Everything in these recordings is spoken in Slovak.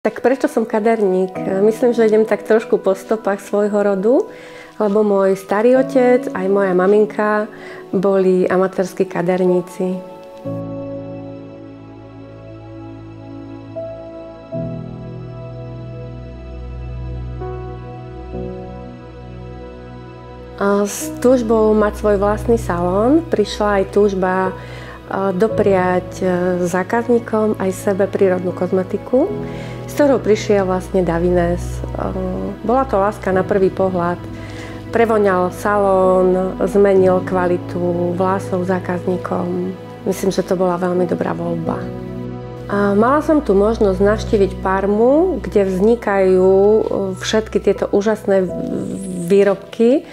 Tak prečo som kaderník? Myslím, že idem tak trošku po stopách svojho rodu, lebo môj starý otec aj moja maminka boli amatérski kaderníci. S túžbou mať svoj vlastný salón prišla aj túžba dopriať zákazníkom aj sebe prírodnú kozmetiku, s ktorou prišiel vlastne Davines. Bola to láska na prvý pohľad. Prevoňal salón, zmenil kvalitu vlasov zákazníkom. Myslím, že to bola veľmi dobrá voľba. Mala som tu možnosť navštíviť Parmu, kde vznikajú všetky tieto úžasné výrobky.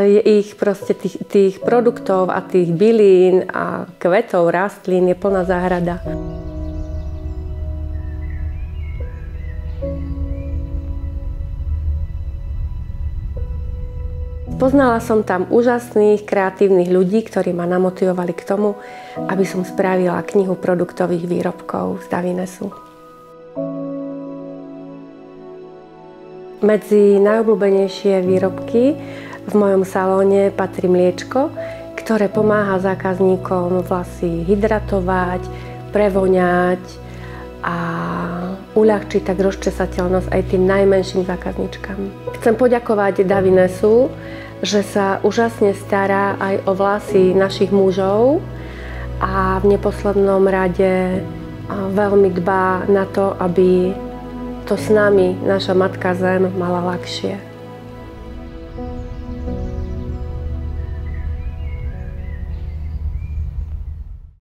Je ich proste tých produktov a tých bylín a kvetov, rastlín je plná záhrada. Poznala som tam úžasných, kreatívnych ľudí, ktorí ma namotivovali k tomu, aby som spravila knihu produktových výrobkov z Davinesu. Medzi najobľúbenejšie výrobky v mojom salóne patrí mliečko, ktoré pomáha zákazníkom vlasy hydratovať, prevoňať a uľahčiť tak rozčesateľnosť aj tým najmenším zákazníčkam. Chcem poďakovať Davinesu, že sa úžasne stará aj o vlasy našich mužov a v neposlednom rade veľmi dbá na to, aby to s nami naša Matka Zem mala ľahšie.